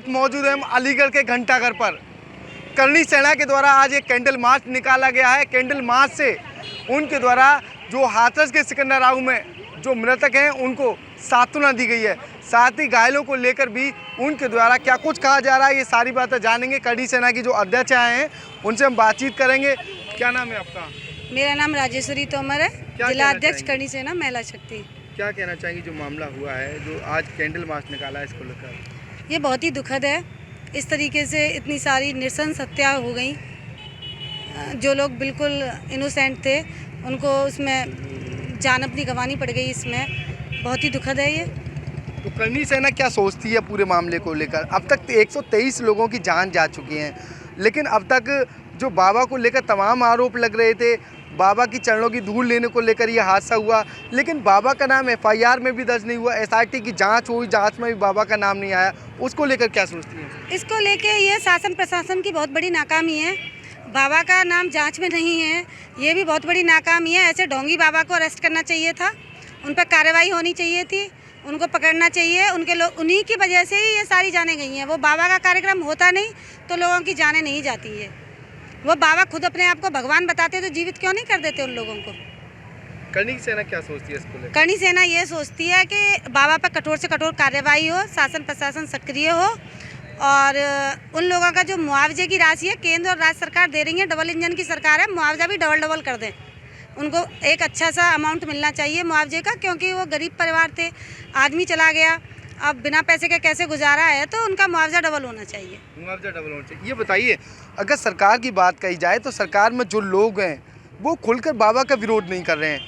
वक्त मौजूद हैं हम अलीगढ़ के घंटाघर पर। करणी सेना के द्वारा आज एक कैंडल मार्च निकाला गया है। कैंडल मार्च से उनके द्वारा जो हाथरस के सिकंदराबाद में जो मृतक हैं उनको सांत्वना दी गई है। साथ ही घायलों को लेकर भी उनके द्वारा क्या कुछ कहा जा रहा है, ये सारी बातें जानेंगे। करणी सेना की जो अध्यक्ष आए हैं उनसे हम बातचीत करेंगे। क्या नाम है आपका? मेरा नाम राजेश्वरी तोमर है, जिला अध्यक्ष करणी सेना महिला शक्ति। क्या कहना चाहेंगे जो मामला हुआ है, जो आज कैंडल मार्च निकाला है, इसको लेकर? ये बहुत ही दुखद है। इस तरीके से इतनी सारी नृशंस हत्या हो गई। जो लोग बिल्कुल इनोसेंट थे उनको उसमें जान अपनी गंवानी पड़ गई। इसमें बहुत ही दुखद है ये। तो करणी सेना क्या सोचती है पूरे मामले को लेकर? अब तक 123 लोगों की जान जा चुकी है, लेकिन अब तक जो बाबा को लेकर तमाम आरोप लग रहे थे, बाबा की चरणों की धूल लेने को लेकर ये हादसा हुआ, लेकिन बाबा का नाम एफआईआर में भी दर्ज नहीं हुआ। एसआईटी की जांच हुई, जांच में भी बाबा का नाम नहीं आया। उसको लेकर क्या सोचती हैं? इसको लेके ये शासन प्रशासन की बहुत बड़ी नाकामी है। बाबा का नाम जांच में नहीं है, ये भी बहुत बड़ी नाकामी है। ऐसे ढोंगी बाबा को अरेस्ट करना चाहिए था, उन पर कार्रवाई होनी चाहिए थी, उनको पकड़ना चाहिए। उनके लोग उन्हीं की वजह से ही ये सारी जानें गई हैं। वो बाबा का कार्यक्रम होता नहीं तो लोगों की जानें नहीं जाती है। वो बाबा खुद अपने आप को भगवान बताते तो जीवित क्यों नहीं कर देते उन लोगों को? करणी सेना क्या सोचती है इसको लेकर? करणी सेना ये सोचती है कि बाबा पर कठोर से कठोर कार्रवाई हो, शासन प्रशासन सक्रिय हो और उन लोगों का जो मुआवजे की राशि है केंद्र और राज्य सरकार दे रही है, डबल इंजन की सरकार है, मुआवजा भी डबल कर दें। उनको एक अच्छा सा अमाउंट मिलना चाहिए मुआवजे का, क्योंकि वो गरीब परिवार थे, आदमी चला गया, अब बिना पैसे के कैसे गुजारा है, तो उनका मुआवजा डबल होना चाहिए। मुआवजा डबल होना चाहिए। ये बताइए, अगर सरकार की बात कही जाए तो सरकार में जो लोग हैं वो खुलकर बाबा का विरोध नहीं कर रहे हैं,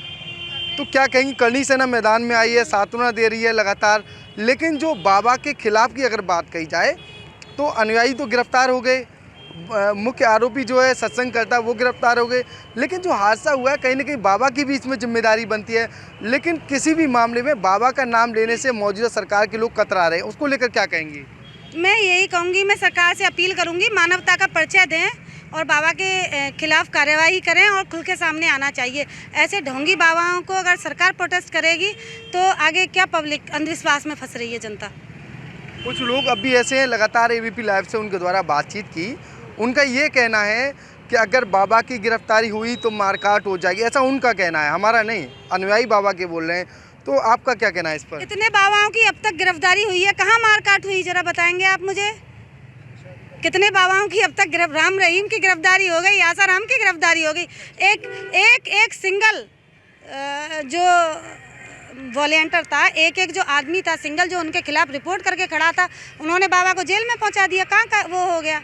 तो क्या कहेंगी? करणी सेना मैदान में आई है, सांत्वना दे रही है लगातार, लेकिन जो बाबा के खिलाफ की अगर बात कही जाए तो अनुयायी तो गिरफ्तार हो गए, मुख्य आरोपी जो है सत्संग करता वो गिरफ्तार हो गए, लेकिन जो हादसा हुआ है कहीं ना कहीं बाबा की भी इसमें जिम्मेदारी बनती है। लेकिन किसी भी मामले में बाबा का नाम लेने से मौजूदा सरकार के लोग कतरा रहे हैं, उसको लेकर क्या कहेंगी? मैं यही कहूँगी, मैं सरकार से अपील करूँगी, मानवता का परिचय दें और बाबा के खिलाफ कार्यवाही करें और खुल के सामने आना चाहिए। ऐसे ढोंगी बाबाओं को अगर सरकार प्रोटेस्ट करेगी तो आगे क्या पब्लिक अंधविश्वास में फंस रही है जनता। कुछ लोग अब भी ऐसे हैं, लगातार एबीपी लाइव से उनके द्वारा बातचीत की, उनका ये कहना है कि अगर बाबा की गिरफ्तारी हुई तो मारकाट हो जाएगी, ऐसा उनका कहना है, हमारा नहीं। अनुयायी बाबा के बोल रहे हैं, तो आपका क्या कहना है इस पर? कितने बाबाओं की अब तक गिरफ्तारी हुई है, कहाँ मारकाट हुई, जरा बताएंगे आप मुझे? कितने बाबाओं की अब तक राम रहीम की गिरफ्तारी हो गई, आसाराम की गिरफ्तारी हो गई। एक सिंगल जो वॉलेंटियर था, एक जो आदमी था सिंगल, जो उनके खिलाफ रिपोर्ट करके खड़ा था, उन्होंने बाबा को जेल में पहुंचा दिया। कहाँ का वो हो गया,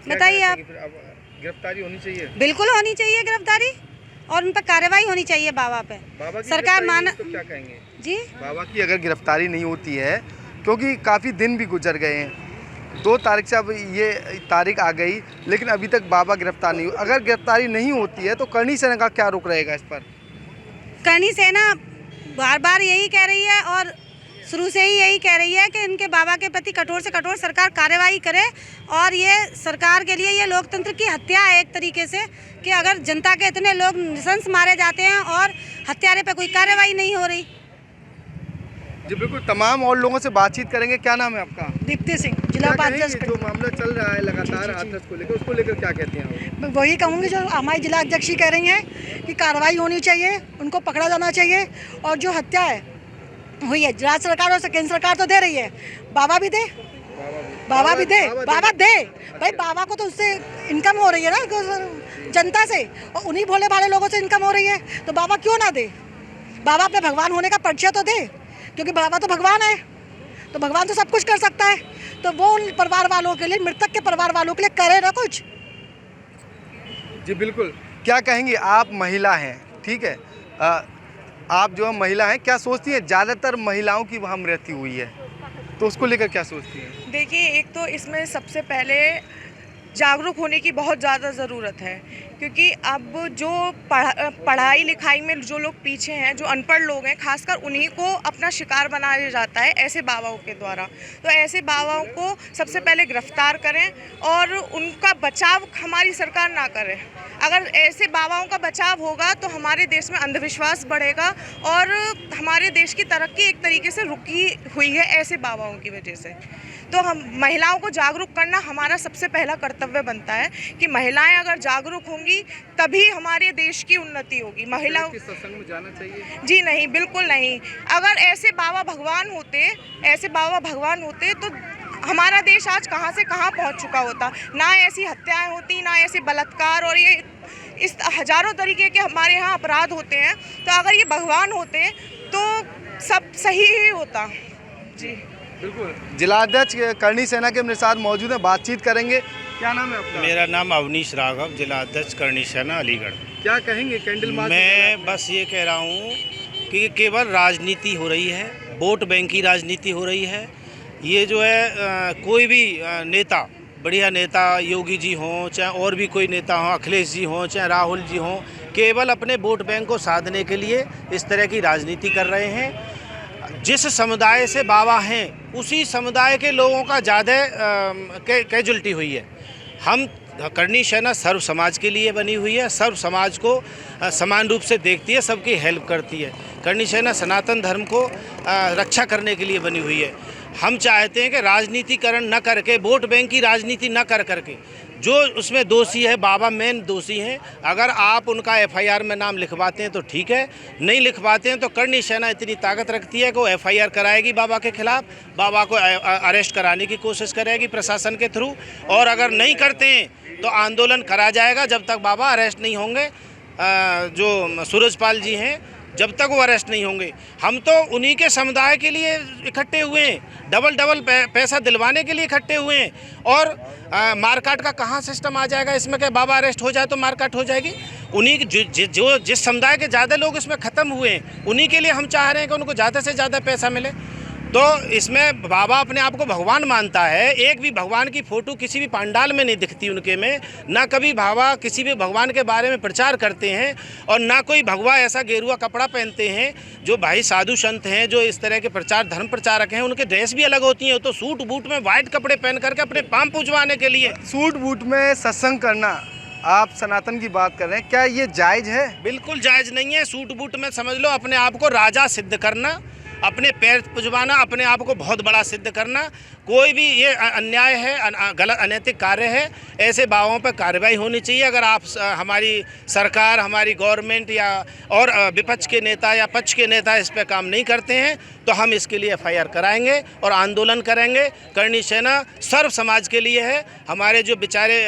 बताइए आप? गिरफ्तारी होनी चाहिए, बिल्कुल होनी चाहिए गिरफ्तारी, और उन पर कार्रवाई होनी चाहिए बाबा पे। सरकार मान तो क्या कहेंगे जी? बाबा की अगर गिरफ्तारी नहीं होती है, क्योंकि काफ़ी दिन भी गुजर गए हैं, 2 तारीख से अब ये तारीख आ गई, लेकिन अभी तक बाबा गिरफ्तार नहीं हुई। अगर गिरफ्तारी नहीं होती है तो करणी सेना का क्या रुख रहेगा इस पर? करणी सेना बार बार यही कह रही है और शुरू से ही यही कह रही है कि इनके बाबा के प्रति कठोर से कठोर सरकार कार्रवाई करे। और ये सरकार के लिए ये लोकतंत्र की हत्या है एक तरीके से, कि अगर जनता के इतने लोग नृशंस मारे जाते हैं और हत्यारे पे कोई कार्रवाई नहीं हो रही। जी बिल्कुल, तमाम और लोगों से बातचीत करेंगे। क्या नाम है आपका? दीप्ति सिंह, जिला उपाध्यक्ष। जो मामला चल रहा है लगातार हाथरस को लेकर, उसको लेकर क्या कहते हैं? मैं वही कहूँगी जो हमारी जिला अध्यक्ष ही कह रही हैं कि कार्रवाई होनी चाहिए, उनको पकड़ा जाना चाहिए, और जो हत्या है हुई है, राज्य सरकार और केंद्र सरकार तो दे रही है, बाबा भी दे, बाबा दे भाई। बाबा को तो उससे इनकम हो रही है ना जनता से, और उन्हीं भोले भाले लोगों से इनकम हो रही है, तो बाबा क्यों ना दे? बाबा अपने भगवान होने का परिचय तो दे, क्योंकि बाबा तो भगवान है, तो भगवान तो सब कुछ कर सकता है। तो वो उन परिवार वालों के लिए, मृतक के परिवार वालों के लिए करे ना कुछ। जी बिल्कुल, क्या कहेंगी? आप महिला हैं, ठीक है, आप जो महिला हैं, क्या सोचती हैं? ज़्यादातर महिलाओं की वहाँ मृत्यु हुई है, तो उसको लेकर क्या सोचती हैं? देखिए, एक तो इसमें सबसे पहले जागरूक होने की बहुत ज़्यादा ज़रूरत है, क्योंकि अब जो पढ़ाई लिखाई में जो लोग पीछे हैं, जो अनपढ़ लोग हैं, खासकर उन्हीं को अपना शिकार बनाया जाता है ऐसे बाबाओं के द्वारा। तो ऐसे बाबाओं को सबसे पहले गिरफ्तार करें और उनका बचाव हमारी सरकार ना करे। अगर ऐसे बाबाओं का बचाव होगा तो हमारे देश में अंधविश्वास बढ़ेगा और हमारे देश की तरक्की एक तरीके से रुकी हुई है ऐसे बाबाओं की वजह से। तो हम महिलाओं को जागरूक करना हमारा सबसे पहला कर्तव्य बनता है कि महिलाएं अगर जागरूक होंगी तभी हमारे देश की उन्नति होगी। महिलाओं के सत्संग में जाना चाहिए? जी नहीं, बिल्कुल नहीं। अगर ऐसे बाबा भगवान होते तो हमारा देश आज कहाँ से कहाँ पहुँच चुका होता। ना ऐसी हत्याएं होती, ना ऐसे बलात्कार और ये इस हजारों तरीके के हमारे यहाँ अपराध होते हैं। तो अगर ये भगवान होते तो सब सही ही होता। जी बिल्कुल। जिलाध्यक्ष करणी सेना के मेरे साथ मौजूद हैं, बातचीत करेंगे। क्या नाम है आपका? मेरा नाम अवनीश राघव, जिलाध्यक्ष करणी सेना अलीगढ़। क्या कहेंगे कैंडल मार्च? मैं बस ये कह रहा हूँ कि केवल राजनीति हो रही है, वोट बैंक की राजनीति हो रही है। ये जो है कोई भी नेता, बढ़िया नेता योगी जी हों, चाहे और भी कोई नेता हों, अखिलेश जी हों, चाहे राहुल जी हों, केवल अपने वोट बैंक को साधने के लिए इस तरह की राजनीति कर रहे हैं। जिस समुदाय से बाबा हैं उसी समुदाय के लोगों का ज़्यादा कैजुअल्टी हुई है। हम करणी सेना सर्व समाज के लिए बनी हुई है, सर्व समाज को समान रूप से देखती है, सबकी हेल्प करती है। करणी सेना सनातन धर्म को रक्षा करने के लिए बनी हुई है। हम चाहते हैं कि राजनीतिकरण न करके, वोट बैंक की राजनीति न कर करके, जो उसमें दोषी है, बाबा मेन दोषी हैं, अगर आप उनका एफआईआर में नाम लिखवाते हैं तो ठीक है, नहीं लिखवाते हैं तो करणी सेना इतनी ताकत रखती है कि वो एफआईआर कराएगी बाबा के खिलाफ, बाबा को अरेस्ट कराने की कोशिश करेगी प्रशासन के थ्रू, और अगर नहीं करते हैं तो आंदोलन करा जाएगा जब तक बाबा अरेस्ट नहीं होंगे। जो सूरजपाल जी हैं, जब तक वो अरेस्ट नहीं होंगे। हम तो उन्हीं के समुदाय के लिए इकट्ठे हुए हैं, डबल पैसा दिलवाने के लिए इकट्ठे हुए हैं। और मारकाट का कहाँ सिस्टम आ जाएगा इसमें कि बाबा अरेस्ट हो जाए तो मारकाट हो जाएगी? उन्हीं जो जिस समुदाय के ज़्यादा लोग इसमें ख़त्म हुए हैं उन्हीं के लिए हम चाह रहे हैं कि उनको ज़्यादा से ज़्यादा पैसा मिले। तो इसमें बाबा अपने आप को भगवान मानता है। एक भी भगवान की फ़ोटो किसी भी पंडाल में नहीं दिखती उनके में, ना कभी बाबा किसी भी भगवान के बारे में प्रचार करते हैं, और ना कोई भगवा ऐसा गेरुआ कपड़ा पहनते हैं। जो भाई साधु संत हैं, जो इस तरह के धर्म प्रचारक हैं, उनके ड्रेस भी अलग होती हैं। तो सूट बूट में वाइट कपड़े पहन करके अपने पाँव पूजवाने के लिए सूट बूट में सत्संग करना, आप सनातन की बात कर रहे हैं, क्या ये जायज़ है? बिल्कुल जायज़ नहीं है। सूट बूट में समझ लो अपने आप को राजा सिद्ध करना, अपने पैर पुजवाना, अपने आप को बहुत बड़ा सिद्ध करना, कोई भी ये अन्याय है, गलत अनैतिक कार्य है। ऐसे बाबाओं पर कार्रवाई होनी चाहिए। अगर आप हमारी सरकार, हमारी गवर्नमेंट या और विपक्ष के नेता या पक्ष के नेता इस पर काम नहीं करते हैं तो हम इसके लिए एफआईआर कराएंगे और आंदोलन करेंगे। करणी सेना सर्व समाज के लिए है। हमारे जो बेचारे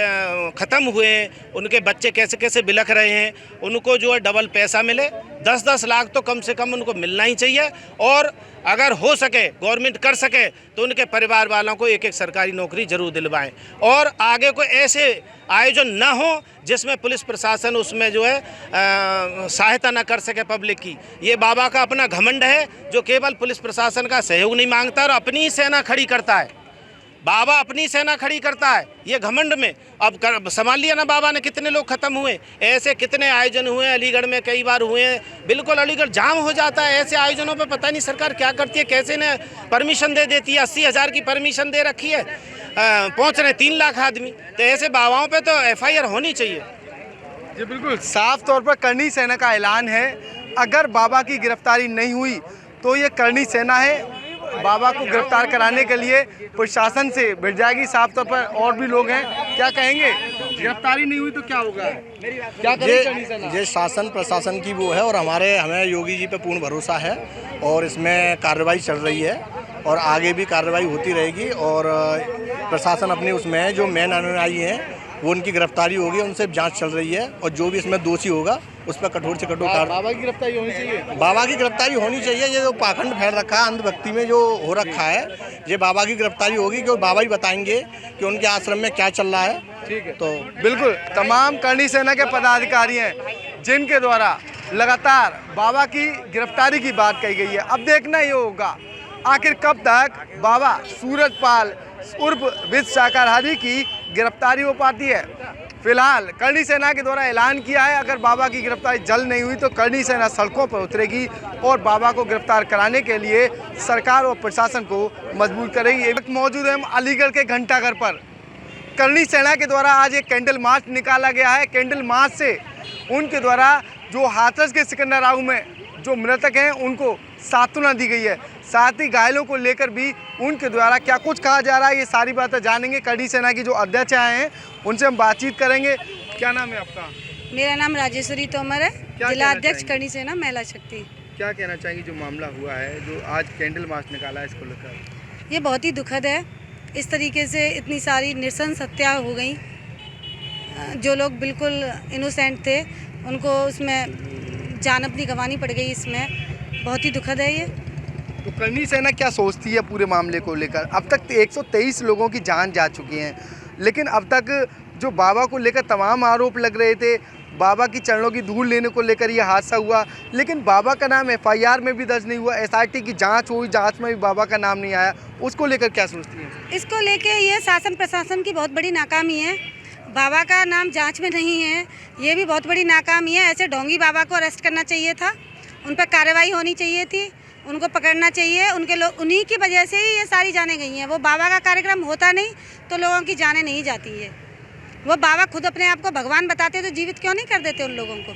ख़त्म हुए हैं, उनके बच्चे कैसे कैसे बिलख रहे हैं, उनको जो है डबल पैसा मिले, 10-10 लाख तो कम से कम उनको मिलना ही चाहिए। और अगर हो सके, गवर्नमेंट कर सके तो उनके परिवार वालों को एक सरकारी नौकरी जरूर दिलवाएं। और आगे कोई ऐसे आयोजन ना हो जिसमें पुलिस प्रशासन उसमें जो है सहायता ना कर सके पब्लिक की। ये बाबा का अपना घमंड है जो केवल पुलिस प्रशासन का सहयोग नहीं मांगता और अपनी ही सेना खड़ी करता है। बाबा अपनी सेना खड़ी करता है ये घमंड में। अब संभाल लिया ना बाबा ने, कितने लोग ख़त्म हुए, ऐसे कितने आयोजन हुए अलीगढ़ में, कई बार हुए हैं। बिल्कुल अलीगढ़ जाम हो जाता है ऐसे आयोजनों पे। पता नहीं सरकार क्या करती है, कैसे ने परमिशन दे देती है। 80,000 की परमिशन दे रखी है, पहुँच रहे 3 लाख आदमी। तो ऐसे बाबाओं पे तो एफआईआर होनी चाहिए। जी बिल्कुल, साफ तौर पर करणी सेना का ऐलान है, अगर बाबा की गिरफ्तारी नहीं हुई तो ये करणी सेना है, बाबा को गिरफ्तार कराने के लिए प्रशासन से भिड़ जाएगी। साफ तौर पर और भी लोग हैं, क्या कहेंगे? गिरफ्तारी नहीं हुई तो क्या होगा, क्या करेगी करणी सेना? ये शासन प्रशासन की वो है और हमें योगी जी पे पूर्ण भरोसा है और इसमें कार्रवाई चल रही है और आगे भी कार्रवाई होती रहेगी। और प्रशासन अपने उसमें है, जो मेन अनुयायी हैं वो उनकी गिरफ्तारी होगी, उनसे जांच चल रही है और जो भी इसमें दोषी होगा उस पर कठोर से कठोर बाबा की गिरफ्तारी होनी चाहिए। बाबा की गिरफ्तारी होनी चाहिए। ये जो पाखंड फैल रखा है, अंधभक्ति में जो हो रखा है, ये बाबा की गिरफ्तारी होगी क्योंकि बाबा ही बताएंगे कि उनके आश्रम में क्या चल रहा है। ठीक है, तो बिल्कुल तमाम करणी सेना के पदाधिकारी हैं जिनके द्वारा लगातार बाबा की गिरफ्तारी की बात कही गई है। अब देखना ये होगा आखिर कब तक बाबा सूरजपाल उर्फ विद शाकाहारी की गिरफ्तारी हो पाती है। फिलहाल करणी सेना के द्वारा ऐलान किया है, अगर बाबा की गिरफ्तारी जल्द नहीं हुई तो करणी सेना सड़कों पर उतरेगी और बाबा को गिरफ्तार कराने के लिए सरकार और प्रशासन को मजबूर करेगी। एक मौजूद है हम अलीगढ़ के घंटाघर पर। करणी सेना के द्वारा आज एक कैंडल मार्च निकाला गया है। कैंडल मार्च से उनके द्वारा जो हाथरस के सिकंदराबाद में जो मृतक हैं उनको सांत्वना दी गई है। साथ ही घायलों को लेकर भी उनके द्वारा क्या कुछ कहा जा रहा है, ये सारी बातें जानेंगे। करनी सेना की जो अध्यक्ष आए हैं उनसे हम बातचीत करेंगे। क्या नाम है आपका? मेरा नाम राजेश्वरी तोमर है, क्या जिला कहना अध्यक्ष चाहेंगे? करनी सेना महिला शक्ति। क्या कहना चाहेंगे जो मामला हुआ है, जो आज कैंडल मार्च निकाला है, इसको लेकर? ये बहुत ही दुखद है। इस तरीके से इतनी सारी नृशंस हत्या हो गई। जो लोग बिल्कुल इनोसेंट थे उनको उसमें जान अपनी गंवानी पड़ गई। इसमें बहुत ही दुखद है ये। तो करनी सेना क्या सोचती है पूरे मामले को लेकर? अब तक 123 लोगों की जान जा चुकी हैं, लेकिन अब तक जो बाबा को लेकर तमाम आरोप लग रहे थे, बाबा की चरणों की धूल लेने को लेकर ये हादसा हुआ, लेकिन बाबा का नाम FIR में भी दर्ज नहीं हुआ। SIT की जांच हुई, जांच में भी बाबा का नाम नहीं आया। उसको लेकर क्या सोचती हैं? इसको लेके ये शासन प्रशासन की बहुत बड़ी नाकामी है। बाबा का नाम जांच में नहीं है, ये भी बहुत बड़ी नाकामी है। ऐसे ढोंगी बाबा को अरेस्ट करना चाहिए था, उन पर कार्रवाई होनी चाहिए थी, उनको पकड़ना चाहिए। उनके लोग उन्हीं की वजह से ही ये सारी जानें गई हैं। वो बाबा का कार्यक्रम होता नहीं तो लोगों की जानें नहीं जाती है। वो बाबा खुद अपने आप को भगवान बताते तो जीवित क्यों नहीं कर देते उन लोगों को?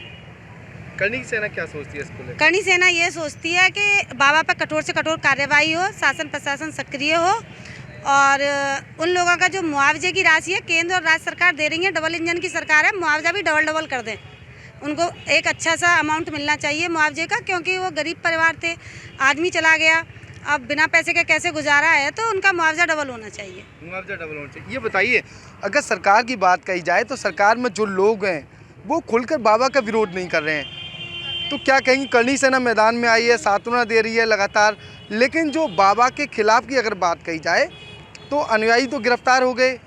करनी सेना क्या सोचती है इसको लेकर? करनी सेना ये सोचती है कि बाबा पर कठोर से कठोर कार्रवाई हो, शासन प्रशासन सक्रिय हो और उन लोगों का जो मुआवजे की राशि है केंद्र और राज्य सरकार दे रही है, डबल इंजन की सरकार है, मुआवजा भी डबल कर दें। उनको एक अच्छा सा अमाउंट मिलना चाहिए मुआवजे का, क्योंकि वो गरीब परिवार थे, आदमी चला गया, अब बिना पैसे के कैसे गुजारा है, तो उनका मुआवजा डबल होना चाहिए। मुआवजा डबल होना चाहिए। ये बताइए, अगर सरकार की बात कही जाए तो सरकार में जो लोग हैं वो खुलकर बाबा का विरोध नहीं कर रहे हैं, तो क्या कहेंगी? करनी सेना मैदान में आई है, सांत्वना दे रही है लगातार, लेकिन जो बाबा के खिलाफ की अगर बात कही जाए तो अनुयायी तो गिरफ्तार हो गए,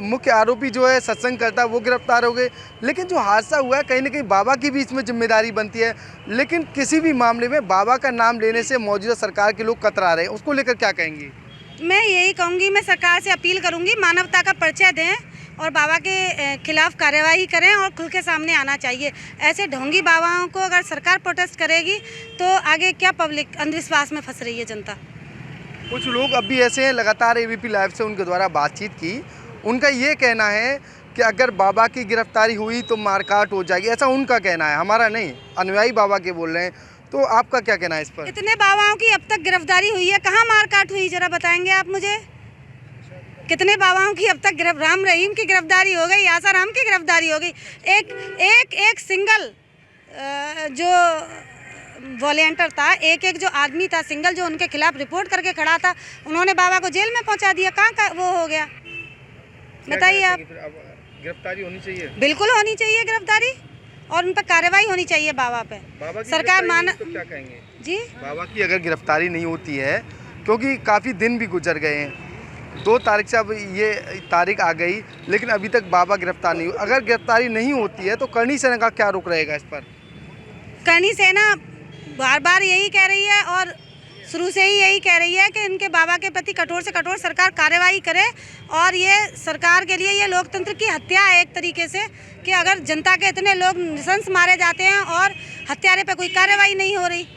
मुख्य आरोपी जो है सत्संग करता है वो गिरफ्तार हो गए, लेकिन जो हादसा हुआ है कहीं ना कहीं बाबा की भी इसमें जिम्मेदारी बनती है। लेकिन किसी भी मामले में बाबा का नाम लेने से मौजूदा सरकार के लोग कतरा रहे हैं, उसको लेकर क्या कहेंगी? मैं यही कहूँगी, मैं सरकार से अपील करूँगी, मानवता का परिचय दें और बाबा के खिलाफ कार्यवाही करें और खुल के सामने आना चाहिए। ऐसे ढोंगी बाबाओं को अगर सरकार प्रोटेस्ट करेगी तो आगे क्या पब्लिक अंधविश्वास में फंस रही है जनता। कुछ लोग अब भी ऐसे हैं, लगातार ABP लाइव से उनके द्वारा बातचीत की, उनका ये कहना है कि अगर बाबा की गिरफ्तारी हुई तो मारकाट हो जाएगी, ऐसा उनका कहना है, हमारा नहीं। अनुयायी बाबा के बोल रहे हैं, तो आपका क्या कहना है इस पर? कितने बाबाओं की अब तक गिरफ्तारी हुई है, कहाँ मारकाट हुई, जरा बताएंगे आप मुझे? कितने बाबाओं की अब तक राम रहीम की गिरफ्तारी हो गई, आसाराम की गिरफ्तारी हो गई। एक सिंगल जो वॉलेंटियर था, एक जो आदमी था सिंगल, जो उनके खिलाफ रिपोर्ट करके खड़ा था, उन्होंने बाबा को जेल में पहुंचा दिया। कहाँ का वो हो गया, बताइए आप? गिरफ्तारी होनी चाहिए, बिल्कुल होनी चाहिए गिरफ्तारी, और उन पर कार्रवाई होनी चाहिए बाबा पे। बाबा की सरकार गिरफ्तारी तो क्या कहेंगे जी? बाबा की अगर गिरफ्तारी नहीं होती है, क्योंकि काफ़ी दिन भी गुजर गए हैं, 2 तारीख से अब ये तारीख आ गई, लेकिन अभी तक बाबा गिरफ्तार नहीं हुई। अगर गिरफ्तारी नहीं होती है तो करनी सेना का क्या रुख रहेगा इस पर? करनी सेना बार बार यही कह रही है और शुरू से ही यही कह रही है कि इनके बाबा के प्रति कठोर से कठोर सरकार कार्रवाई करे। और ये सरकार के लिए ये लोकतंत्र की हत्या है एक तरीके से, कि अगर जनता के इतने लोग नृशंस मारे जाते हैं और हत्यारे पे कोई कार्रवाई नहीं हो रही।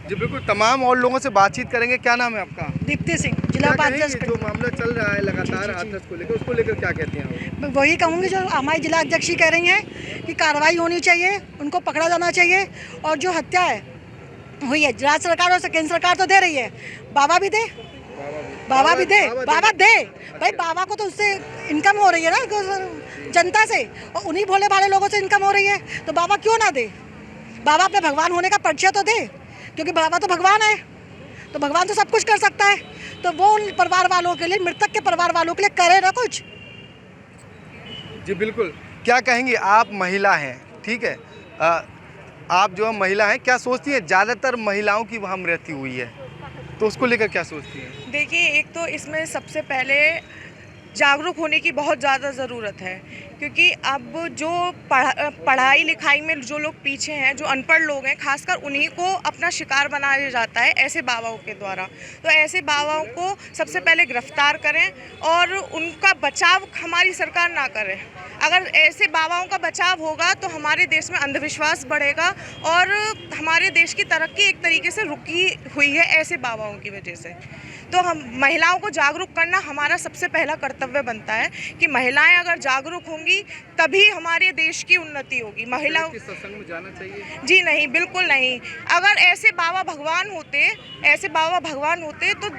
जी बिल्कुल, तमाम और लोगों से बातचीत करेंगे। क्या नाम है आपका? दीप्ति सिंह, जिला क्या उपाध्यक्ष। कहेंगे जो मामला चल रहा है लगातार हाथरस को लेकर, उसको लेकर क्या कहती हैं आप? मैं वही कहूँगी जो हमारी जिला अध्यक्ष ही कह रही हैं कि कार्रवाई होनी चाहिए, उनको पकड़ा जाना चाहिए, और जो हत्या है हुई है, राज्य सरकार और केंद्र सरकार तो दे रही है, बाबा भी दे, बाबा भी दे, बाबा दे भाई। बाबा को तो उससे इनकम हो रही है ना जनता से, और उन्हीं भोले भाले लोगों से इनकम हो रही है, तो बाबा क्यों ना दे? बाबा अपने भगवान होने का परिचय तो दे, क्योंकि बाबा तो भगवान है, तो भगवान तो सब कुछ कर सकता है। तो वो उन परिवार वालों के लिए, मृतक के परिवार वालों के लिए करे ना कुछ। जी बिल्कुल, क्या कहेंगी? आप महिला हैं, ठीक है, आप जो महिला हैं, क्या सोचती हैं? ज़्यादातर महिलाओं की वहाँ मृत्यु हुई है, तो उसको लेकर क्या सोचती हैं? देखिए, एक तो इसमें सबसे पहले जागरूक होने की बहुत ज़्यादा ज़रूरत है, क्योंकि अब जो पढ़ाई लिखाई में जो लोग पीछे हैं, जो अनपढ़ लोग हैं, खासकर उन्हीं को अपना शिकार बनाया जाता है ऐसे बाबाओं के द्वारा। तो ऐसे बाबाओं को सबसे पहले गिरफ्तार करें और उनका बचाव हमारी सरकार ना करे। अगर ऐसे बाबाओं का बचाव होगा तो हमारे देश में अंधविश्वास बढ़ेगा और हमारे देश की तरक्की एक तरीके से रुकी हुई है ऐसे बाबाओं की वजह से। तो हम महिलाओं को जागरूक करना हमारा सबसे पहला कर्तव्य बनता है कि महिलाएं अगर जागरूक होंगी तभी हमारे देश की उन्नति होगी। महिलाओं सत्संग में जाना चाहिए? जी नहीं, बिल्कुल नहीं। अगर ऐसे बाबा भगवान होते तो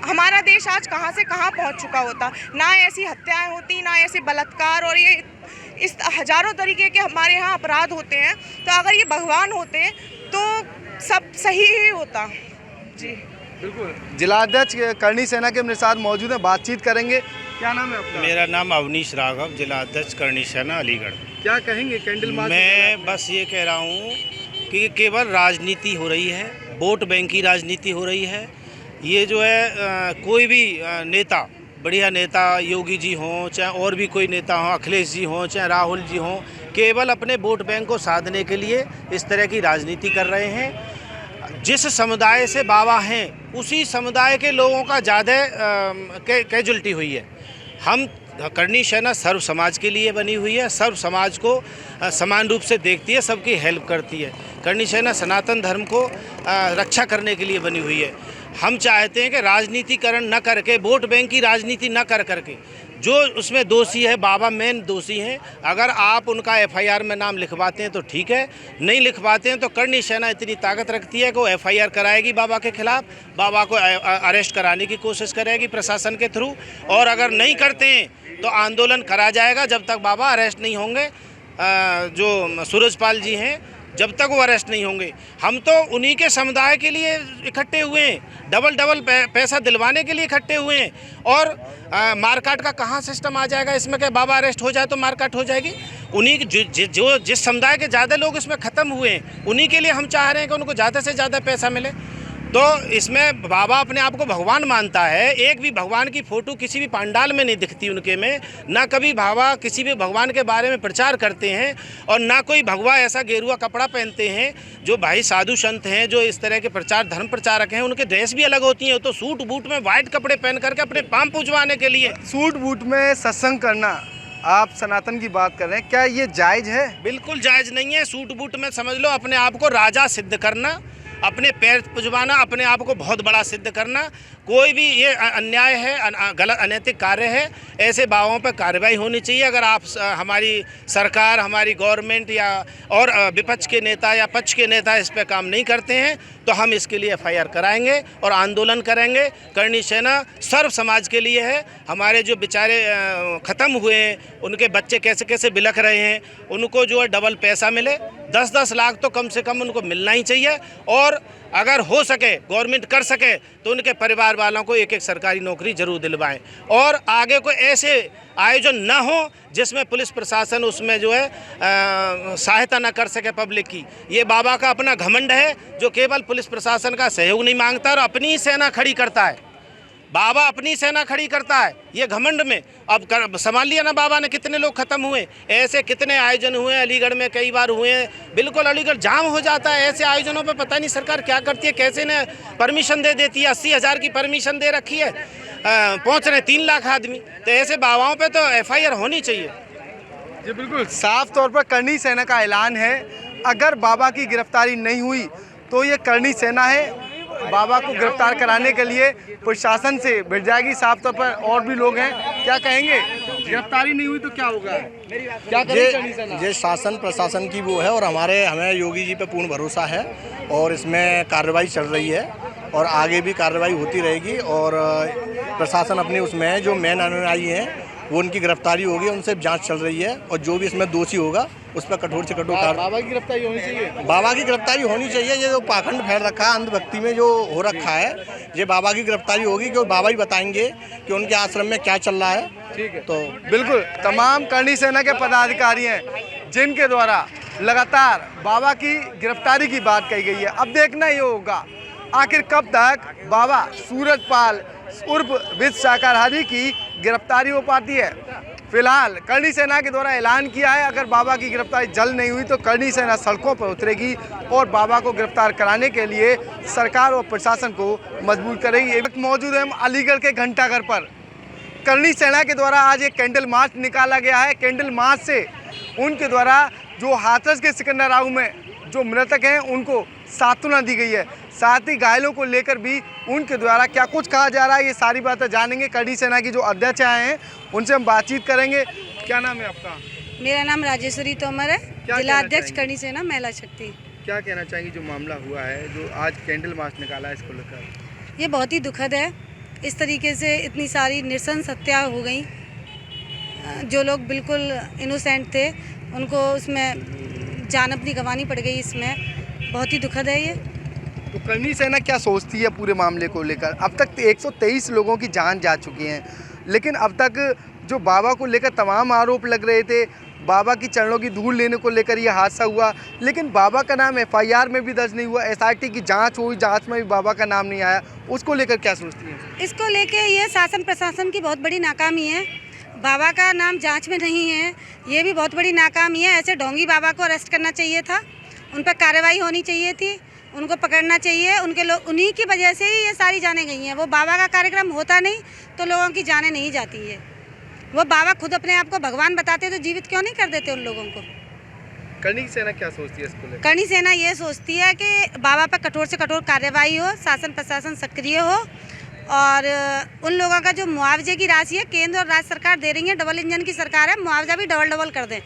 हमारा देश आज कहाँ से कहाँ पहुँच चुका होता। ना ऐसी हत्याएं होती, ना ऐसे बलात्कार और ये इस हजारों तरीके के हमारे यहाँ अपराध होते हैं। तो अगर ये भगवान होते तो सब सही ही होता। जी बिल्कुल। जिलाध्यक्ष करणी सेना के मेरे साथ मौजूद हैं, बातचीत करेंगे। क्या नाम है आपका? मेरा नाम अवनीश राघव, जिलाध्यक्ष करणी सेना अलीगढ़। क्या कहेंगे कैंडल मार्च? मैं बस ये कह रहा हूँ कि केवल राजनीति हो रही है, वोट बैंक की राजनीति हो रही है। ये जो है कोई भी नेता, बढ़िया नेता योगी जी हों, चाहे और भी कोई नेता हों, अखिलेश जी हों, चाहे राहुल जी हों, केवल अपने वोट बैंक को साधने के लिए इस तरह की राजनीति कर रहे हैं। जिस समुदाय से बाबा हैं उसी समुदाय के लोगों का ज़्यादा कैजुअल्टी हुई है। हम करणी सेना सर्व समाज के लिए बनी हुई है, सर्व समाज को समान रूप से देखती है, सबकी हेल्प करती है। करणी सेना सनातन धर्म को रक्षा करने के लिए बनी हुई है। हम चाहते हैं कि राजनीतिकरण न करके, वोट बैंक की राजनीति न कर करके, जो उसमें दोषी है, बाबा मेन दोषी हैं, अगर आप उनका एफआईआर में नाम लिखवाते हैं तो ठीक है, नहीं लिखवाते हैं तो करणी सेना इतनी ताकत रखती है कि वो एफआईआर कराएगी बाबा के खिलाफ, बाबा को अरेस्ट कराने की कोशिश करेगी प्रशासन के थ्रू, और अगर नहीं करते हैं तो आंदोलन करा जाएगा जब तक बाबा अरेस्ट नहीं होंगे। जो सूरजपाल जी हैं, जब तक वो अरेस्ट नहीं होंगे। हम तो उन्हीं के समुदाय के लिए इकट्ठे हुए हैं, डबल पैसा दिलवाने के लिए इकट्ठे हुए हैं। और मारकाट का कहाँ सिस्टम आ जाएगा इसमें कि बाबा अरेस्ट हो जाए तो मारकाट हो जाएगी? उन्हीं जो जिस समुदाय के ज़्यादा लोग इसमें ख़त्म हुए हैं उन्हीं के लिए हम चाह रहे हैं कि उनको ज़्यादा से ज़्यादा पैसा मिले। तो इसमें बाबा अपने आप को भगवान मानता है। एक भी भगवान की फ़ोटो किसी भी पंडाल में नहीं दिखती उनके में, ना कभी बाबा किसी भी भगवान के बारे में प्रचार करते हैं, और ना कोई भगवा ऐसा गेरुआ कपड़ा पहनते हैं। जो भाई साधु संत हैं, जो इस तरह के धर्म प्रचारक हैं, उनके ड्रेस भी अलग होती हैं। तो सूट बूट में वाइट कपड़े पहन करके अपने पाँव पूजवाने के लिए सूट बूट में सत्संग करना, आप सनातन की बात कर रहे हैं, क्या ये जायज़ है? बिल्कुल जायज़ नहीं है। सूट बूट में समझ लो अपने आप को राजा सिद्ध करना, अपने पैर पुजवाना, अपने आप को बहुत बड़ा सिद्ध करना। कोई भी ये अन्याय है, गलत अनैतिक कार्य है। ऐसे बाबाओं पर कार्रवाई होनी चाहिए। अगर आप हमारी सरकार, हमारी गवर्नमेंट या और विपक्ष के नेता या पक्ष के नेता इस पर काम नहीं करते हैं तो हम इसके लिए एफआईआर कराएंगे और आंदोलन करेंगे। करणी सेना सर्व समाज के लिए है। हमारे जो बेचारे ख़त्म हुए हैं, उनके बच्चे कैसे कैसे बिलख रहे हैं, उनको जो है डबल पैसा मिले, 10-10 लाख तो कम से कम उनको मिलना ही चाहिए। और अगर हो सके, गवर्नमेंट कर सके तो उनके परिवार वालों को एक सरकारी नौकरी जरूर दिलवाएं। और आगे कोई ऐसे आयोजन न हो जिसमें पुलिस प्रशासन उसमें जो है सहायता न कर सके पब्लिक की। ये बाबा का अपना घमंड है जो केवल पुलिस प्रशासन का सहयोग नहीं मांगता और अपनी ही सेना खड़ी करता है। बाबा अपनी सेना खड़ी करता है ये घमंड में। अब संभाल लिया ना बाबा ने, कितने लोग ख़त्म हुए। ऐसे कितने आयोजन हुए, अलीगढ़ में कई बार हुए हैं। बिल्कुल अलीगढ़ जाम हो जाता है ऐसे आयोजनों पे। पता नहीं सरकार क्या करती है, कैसे ने परमिशन दे देती है। 80,000 की परमिशन दे रखी है, पहुँच रहे 3 लाख आदमी। तो ऐसे बाबाओं पर तो एफआईआर होनी चाहिए। जी बिल्कुल, साफ तौर पर करणी सेना का ऐलान है। अगर बाबा की गिरफ्तारी नहीं हुई तो ये करणी सेना है, बाबा को गिरफ्तार कराने के लिए प्रशासन से भिड़ जाएगी। साफ तौर पर और भी लोग हैं, क्या कहेंगे? गिरफ्तारी नहीं हुई तो क्या होगा, क्या करेगी करणी सेना? ये शासन प्रशासन की वो है और हमें योगी जी पे पूर्ण भरोसा है और इसमें कार्रवाई चल रही है और आगे भी कार्रवाई होती रहेगी। और प्रशासन अपने उसमें है, जो मेन अनुयायी हैं वो उनकी गिरफ्तारी होगी, उनसे जांच चल रही है और जो भी इसमें दोषी होगा उस पर कठोर से कठोर बाबा की गिरफ्तारी होनी चाहिए। बाबा की गिरफ्तारी होनी चाहिए। ये जो पाखंड फैल रखा है, अंधभक्ति में जो हो रखा है, ये बाबा की गिरफ्तारी होगी क्योंकि बाबा ही बताएंगे कि उनके आश्रम में क्या चल रहा है। ठीक है, तो बिल्कुल तमाम करणी सेना के पदाधिकारी हैं जिनके द्वारा लगातार बाबा की गिरफ्तारी की बात कही गई है। अब देखना ये होगा आखिर कब तक बाबा सूरजपाल उर्फ विद शाकाहारी की गिरफ्तारी हो पाती है। फिलहाल करणी सेना के द्वारा ऐलान किया है, अगर बाबा की गिरफ्तारी जल्द नहीं हुई तो करणी सेना सड़कों पर उतरेगी और बाबा को गिरफ्तार कराने के लिए सरकार और प्रशासन को मजबूर करेगी। एक वक्त मौजूद है हम अलीगढ़ के घंटाघर पर। करणी सेना के द्वारा आज एक कैंडल मार्च निकाला गया है। कैंडल मार्च से उनके द्वारा जो हाथरस के सिकंदराबाद में जो मृतक हैं उनको सांत्वना दी गई है। साथ ही घायलों को लेकर भी उनके द्वारा क्या कुछ कहा जा रहा है, ये सारी बातें जानेंगे। करणी सेना की जो अध्यक्ष आए हैं उनसे हम बातचीत करेंगे। क्या नाम है आपका? मेरा नाम राजेश्वरी तोमर है, कहना जिला अध्यक्ष चाहेंगे? करणी सेना महिला शक्ति। क्या कहना चाहेंगे जो मामला हुआ है, जो आज कैंडल मार्च निकाला है, इसको लेकर? ये बहुत ही दुखद है। इस तरीके से इतनी सारी नृशंस हत्या हो गई। जो लोग बिल्कुल इनोसेंट थे उनको उसमें जान अपनी गंवानी पड़ गई। इसमें बहुत ही दुखद है ये। तो करणी सेना क्या सोचती है पूरे मामले को लेकर? अब तक 123 लोगों की जान जा चुकी हैं, लेकिन अब तक जो बाबा को लेकर तमाम आरोप लग रहे थे, बाबा की चरणों की धूल लेने को लेकर ये हादसा हुआ, लेकिन बाबा का नाम FIR में भी दर्ज नहीं हुआ। SIT की जांच हुई, जांच में भी बाबा का नाम नहीं आया। उसको लेकर क्या सोचती हैं? इसको लेके ये शासन प्रशासन की बहुत बड़ी नाकामी है। बाबा का नाम जांच में नहीं है, ये भी बहुत बड़ी नाकामी है। ऐसे ढोंगी बाबा को अरेस्ट करना चाहिए था, उन पर कार्रवाई होनी चाहिए थी, उनको पकड़ना चाहिए। उनके लोग उन्हीं की वजह से ही ये सारी जानें गई हैं। वो बाबा का कार्यक्रम होता नहीं तो लोगों की जानें नहीं जाती है। वो बाबा खुद अपने आप को भगवान बताते तो जीवित क्यों नहीं कर देते उन लोगों को? करणी सेना क्या सोचती है इसको लेकर? करणी सेना ये सोचती है कि बाबा पर कठोर से कठोर कार्रवाई हो, शासन प्रशासन सक्रिय हो और उन लोगों का जो मुआवजे की राशि है केंद्र और राज्य सरकार दे रही है, डबल इंजन की सरकार है, मुआवजा भी डबल कर दें।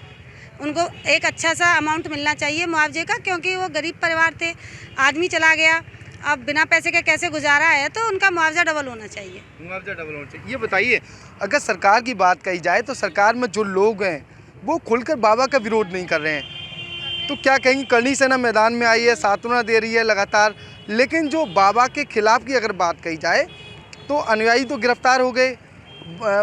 उनको एक अच्छा सा अमाउंट मिलना चाहिए मुआवजे का, क्योंकि वो गरीब परिवार थे, आदमी चला गया, अब बिना पैसे के कैसे गुजारा है, तो उनका मुआवजा डबल होना चाहिए। मुआवजा डबल होना चाहिए। ये बताइए, अगर सरकार की बात कही जाए तो सरकार में जो लोग हैं वो खुलकर बाबा का विरोध नहीं कर रहे हैं, तो क्या कहेंगी? करणी सेना मैदान में आई है, सांत्वना दे रही है लगातार, लेकिन जो बाबा के खिलाफ की अगर बात कही जाए तो अनुयायी तो गिरफ्तार हो गए,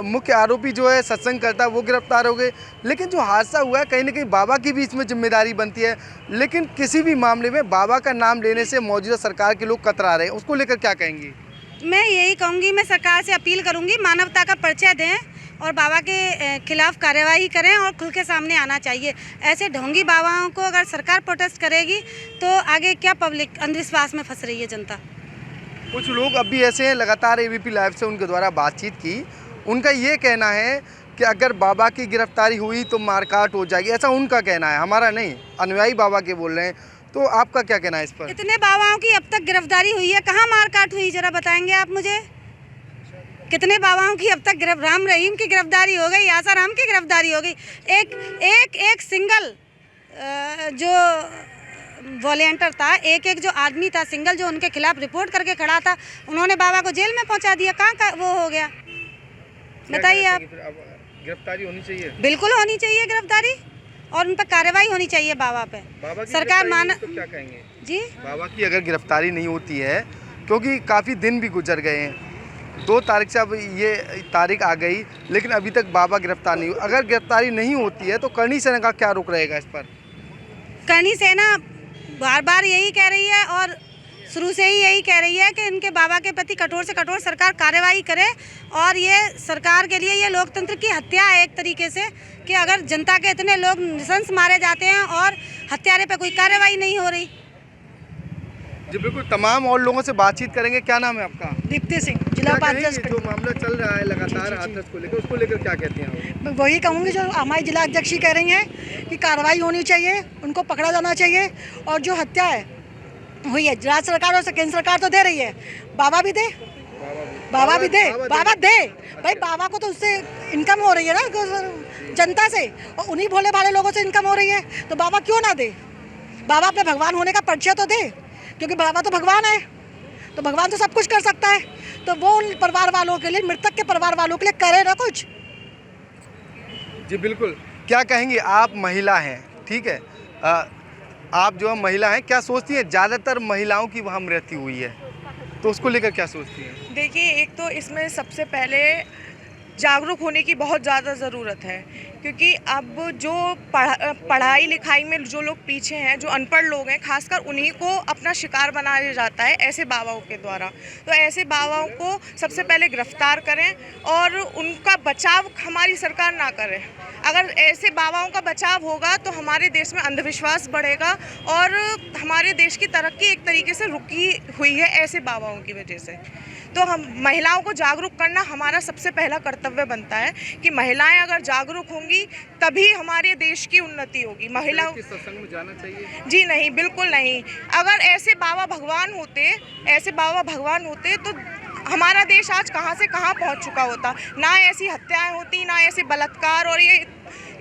मुख्य आरोपी जो है सत्संग करता है वो गिरफ्तार हो गए, लेकिन जो हादसा हुआ है कहीं ना कहीं बाबा की भी इसमें जिम्मेदारी बनती है। लेकिन किसी भी मामले में बाबा का नाम लेने से मौजूदा सरकार के लोग कतरा रहे हैं, उसको लेकर क्या कहेंगी? मैं यही कहूँगी, मैं सरकार से अपील करूँगी, मानवता का परिचय दें और बाबा के खिलाफ कार्यवाही करें और खुल के सामने आना चाहिए। ऐसे ढोंगी बाबाओं को अगर सरकार प्रोटेस्ट करेगी तो आगे क्या पब्लिक अंधविश्वास में फंस रही है जनता। कुछ लोग अब भी ऐसे हैं, लगातार ABP लाइव से उनके द्वारा बातचीत की, उनका ये कहना है कि अगर बाबा की गिरफ्तारी हुई तो मारकाट हो जाएगी, ऐसा उनका कहना है, हमारा नहीं। अनुयायी बाबा के बोल रहे हैं, तो आपका क्या कहना है इस पर? इतने बाबाओं की अब तक गिरफ्तारी हुई है, कहाँ मारकाट हुई जरा बताएंगे आप मुझे? कितने बाबाओं की अब तक राम रहीम की गिरफ्तारी हो गई, आसाराम की गिरफ्तारी हो गई। एक सिंगल जो वॉलेंटियर था, एक जो आदमी था सिंगल जो उनके खिलाफ रिपोर्ट करके खड़ा था, उन्होंने बाबा को जेल में पहुंचा दिया। कहाँ का वो हो गया बताइए आप? गिरफ्तारी होनी चाहिए, बिल्कुल होनी चाहिए गिरफ्तारी, और उन पर कार्रवाई होनी चाहिए बाबा पे। बाबा की सरकार गिरफ्तारी तो क्या कहेंगे जी? बाबा की अगर गिरफ्तारी नहीं होती है, क्योंकि काफ़ी दिन भी गुजर गए हैं, 2 तारीख से अब ये तारीख आ गई, लेकिन अभी तक बाबा गिरफ्तार नहीं हुई। अगर गिरफ्तारी नहीं होती है तो करणी सेना का क्या रुख रहेगा इस पर? करणी सेना बार बार यही कह रही है और शुरू से ही यही कह रही है कि इनके बाबा के प्रति कठोर से कठोर सरकार कार्रवाई करे। और ये सरकार के लिए ये लोकतंत्र की हत्या है एक तरीके से, कि अगर जनता के इतने लोग नृशंस मारे जाते हैं और हत्यारे पे कोई कार्रवाई नहीं हो रही। जी बिल्कुल, तमाम और लोगों से बातचीत करेंगे। क्या नाम है आपका? दीप्ति सिंह, जिला क्या उपाध्यक्ष। कहेंगे जो मामला चल रहा है लगातार हाथरस को लेकर, उसको लेकर क्या कहते हैं आप? मैं वही कहूँगी जो हमारी जिला अध्यक्ष कह रही हैं कि कार्रवाई होनी चाहिए, उनको पकड़ा जाना चाहिए, और जो हत्या है हुई है, राज्य सरकार और केंद्र सरकार तो दे रही है, बाबा भी दे, बाबा भी दे, बाबा दे भाई। बाबा को तो उससे इनकम हो रही है ना जनता से, और उन्हीं भोले भाले लोगों से इनकम हो रही है, तो बाबा क्यों ना दे? बाबा अपने भगवान होने का परिचय तो दे, क्योंकि बाबा तो भगवान है, तो भगवान तो सब कुछ कर सकता है। तो वो उन परिवार वालों के लिए, मृतक के परिवार वालों के लिए करे ना कुछ। जी बिल्कुल, क्या कहेंगी? आप महिला हैं, ठीक है, आप जो महिला हैं, क्या सोचती हैं? ज़्यादातर महिलाओं की वहाँ मृत्यु हुई है, तो उसको लेकर क्या सोचती हैं? देखिए, एक तो इसमें सबसे पहले जागरूक होने की बहुत ज़्यादा ज़रूरत है, क्योंकि अब जो पढ़ाई लिखाई में जो लोग पीछे हैं, जो अनपढ़ लोग हैं, खासकर उन्हीं को अपना शिकार बनाया जाता है ऐसे बाबाओं के द्वारा। तो ऐसे बाबाओं को सबसे पहले गिरफ्तार करें और उनका बचाव हमारी सरकार ना करे। अगर ऐसे बाबाओं का बचाव होगा तो हमारे देश में अंधविश्वास बढ़ेगा और हमारे देश की तरक्की एक तरीके से रुकी हुई है ऐसे बाबाओं की वजह से। तो हम महिलाओं को जागरूक करना हमारा सबसे पहला कर्तव्य बनता है कि महिलाएं अगर जागरूक होंगी होगी तभी हमारे देश की उन्नति होगी। महिलाओं किस सत्संग में जाना चाहिए? जी नहीं, बिल्कुल नहीं। अगर ऐसे बाबा भगवान होते तो हमारा देश आज कहाँ से कहाँ पहुँच चुका होता। ना ऐसी हत्याएं होती, ना ऐसे बलात्कार और ये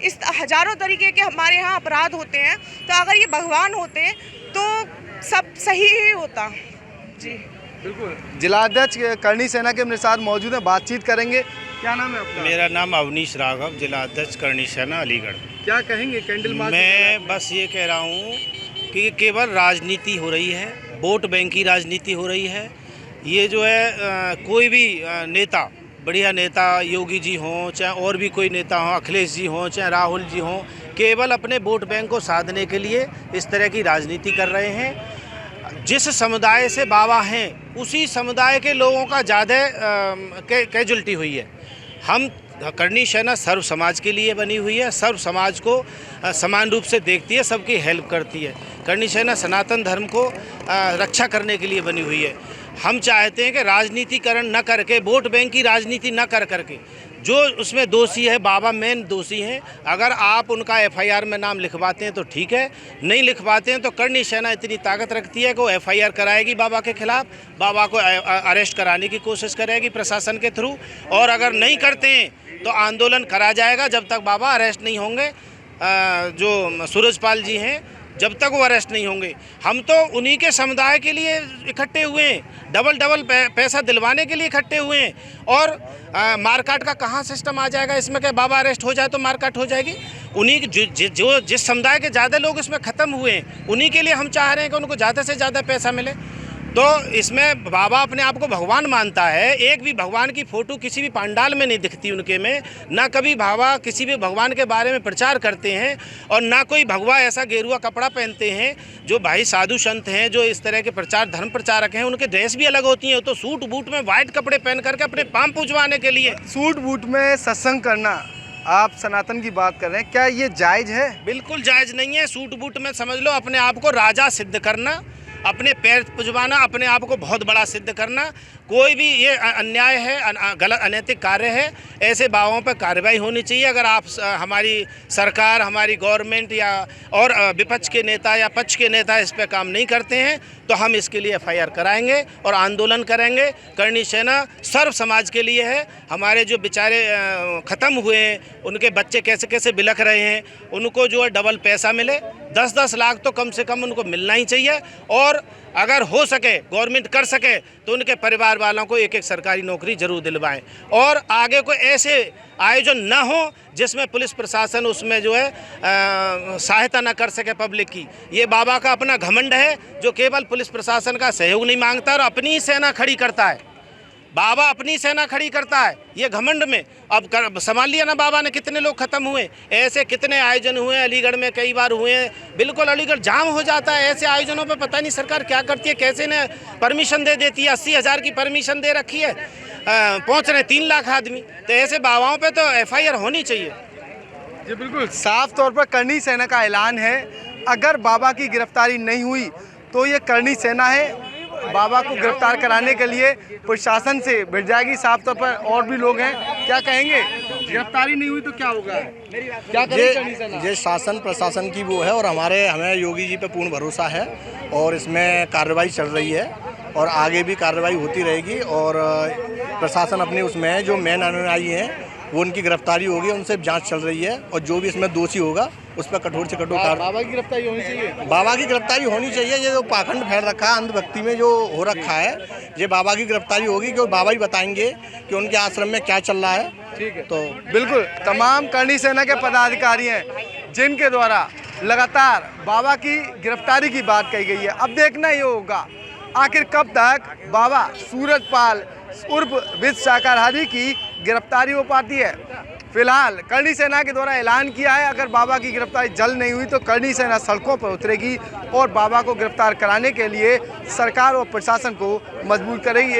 इस हजारों तरीके के हमारे यहाँ अपराध होते हैं। तो अगर ये भगवान होते तो सब सही ही होता। जी बिल्कुल। जिलाध्यक्ष करणी सेना के मेरे साथ मौजूद हैं, बातचीत करेंगे। क्या नाम है आपका? मेरा नाम अवनीश राघव, जिलाध्यक्ष करणी सेना अलीगढ़। क्या कहेंगे कैंडल मार्च? मैं बस ये कह रहा हूँ कि केवल राजनीति हो रही है, वोट बैंक की राजनीति हो रही है। ये जो है कोई भी नेता, बढ़िया नेता योगी जी हों, चाहे और भी कोई नेता हों, अखिलेश जी हों, चाहे राहुल जी हों, केवल अपने वोट बैंक को साधने के लिए इस तरह की राजनीति कर रहे हैं। जिस समुदाय से बाबा हैं उसी समुदाय के लोगों का ज़्यादा कैजुअल्टी हुई है। हम करणी सेना सर्व समाज के लिए बनी हुई है, सर्व समाज को समान रूप से देखती है, सबकी हेल्प करती है। करणी सेना सनातन धर्म को रक्षा करने के लिए बनी हुई है। हम चाहते हैं कि राजनीतिकरण न करके, वोट बैंक की राजनीति न कर करके, जो उसमें दोषी है, बाबा मेन दोषी हैं, अगर आप उनका एफआईआर में नाम लिखवाते हैं तो ठीक है, नहीं लिखवाते हैं तो करणी सेना इतनी ताकत रखती है कि वो एफआईआर कराएगी बाबा के खिलाफ, बाबा को अरेस्ट कराने की कोशिश करेगी प्रशासन के थ्रू, और अगर नहीं करते हैं तो आंदोलन करा जाएगा जब तक बाबा अरेस्ट नहीं होंगे। जो सूरजपाल जी हैं, जब तक वो अरेस्ट नहीं होंगे। हम तो उन्हीं के समुदाय के लिए इकट्ठे हुए हैं, डबल पैसा दिलवाने के लिए इकट्ठे हुए हैं। और मारकाट का कहाँ सिस्टम आ जाएगा इसमें कि बाबा अरेस्ट हो जाए तो मारकाट हो जाएगी? उन्हीं जो जिस समुदाय के ज़्यादा लोग इसमें ख़त्म हुए हैं उन्हीं के लिए हम चाह रहे हैं कि उनको ज़्यादा से ज़्यादा पैसा मिले। तो इसमें बाबा अपने आप को भगवान मानता है। एक भी भगवान की फ़ोटो किसी भी पंडाल में नहीं दिखती उनके में, ना कभी बाबा किसी भी भगवान के बारे में प्रचार करते हैं, और ना कोई भगवा ऐसा गेरुआ कपड़ा पहनते हैं। जो भाई साधु संत हैं, जो इस तरह के धर्म प्रचारक हैं, उनके ड्रेस भी अलग होती हैं। तो सूट बूट में वाइट कपड़े पहन करके अपने पाँव पूजवाने के लिए सूट बूट में सत्संग करना, आप सनातन की बात कर रहे हैं, क्या ये जायज़ है? बिल्कुल जायज़ नहीं है। सूट बूट में समझ लो अपने आप को राजा सिद्ध करना, अपने पैर पुजवाना, अपने आप को बहुत बड़ा सिद्ध करना। कोई भी ये अन्याय है, गलत अनैतिक कार्य है। ऐसे बाबाओं पर कार्रवाई होनी चाहिए। अगर आप हमारी सरकार, हमारी गवर्नमेंट या और विपक्ष के नेता या पक्ष के नेता इस पर काम नहीं करते हैं तो हम इसके लिए एफआईआर कराएंगे और आंदोलन करेंगे। करणी सेना सर्व समाज के लिए है। हमारे जो बेचारे ख़त्म हुए हैं, उनके बच्चे कैसे कैसे बिलख रहे हैं, उनको जो है डबल पैसा मिले, 10-10 लाख तो कम से कम उनको मिलना ही चाहिए। और अगर हो सके, गवर्नमेंट कर सके तो उनके परिवार वालों को एक सरकारी नौकरी जरूर दिलवाएं। और आगे कोई ऐसे आयोजन ना हो जिसमें पुलिस प्रशासन उसमें जो है सहायता ना कर सके पब्लिक की। ये बाबा का अपना घमंड है जो केवल पुलिस प्रशासन का सहयोग नहीं मांगता और अपनी ही सेना खड़ी करता है। बाबा अपनी सेना खड़ी करता है ये घमंड में। अब संभाल लिया ना बाबा ने, कितने लोग ख़त्म हुए। ऐसे कितने आयोजन हुए अलीगढ़ में, कई बार हुए हैं। बिल्कुल अलीगढ़ जाम हो जाता है ऐसे आयोजनों पे। पता नहीं सरकार क्या करती है, कैसे ने परमिशन दे देती है। 80,000 की परमिशन दे रखी है, पहुँच रहे 3 लाख आदमी। तो ऐसे बाबाओं पे तो एफआईआर होनी चाहिए। जी बिल्कुल, साफ तौर पर करणी सेना का ऐलान है। अगर बाबा की गिरफ्तारी नहीं हुई तो ये करणी सेना है, बाबा को गिरफ्तार कराने के लिए प्रशासन से भिड़ जाएगी। साफ तौर पर और भी लोग हैं, क्या कहेंगे? गिरफ्तारी नहीं हुई तो क्या होगा, क्या करेगी करणी सेना? ये शासन प्रशासन की वो है और हमें योगी जी पे पूर्ण भरोसा है और इसमें कार्रवाई चल रही है और आगे भी कार्रवाई होती रहेगी। और प्रशासन अपने उसमें है, जो मेन अनुयायी हैं वो उनकी गिरफ्तारी होगी, उनसे जांच चल रही है और जो भी इसमें दोषी होगा उस पर कठोर से कठोर बाबा की गिरफ्तारी होनी चाहिए। बाबा की गिरफ्तारी होनी चाहिए। ये जो पाखंड फैल रखा है, अंधभक्ति में जो हो रखा है, ये बाबा की गिरफ्तारी होगी क्योंकि बाबा ही बताएंगे कि उनके आश्रम में क्या चल रहा है। ठीक है, तो बिल्कुल तमाम करणी सेना के पदाधिकारी हैं जिनके द्वारा लगातार बाबा की गिरफ्तारी की बात कही गई है। अब देखना ये होगा आखिर कब तक बाबा सूरजपाल उर्फ विद शाकाहारी की गिरफ्तारी हो पाती है। फिलहाल करणी सेना के द्वारा ऐलान किया है, अगर बाबा की गिरफ्तारी जल्द नहीं हुई तो करणी सेना सड़कों पर उतरेगी और बाबा को गिरफ्तार कराने के लिए सरकार और प्रशासन को मजबूर करेगी।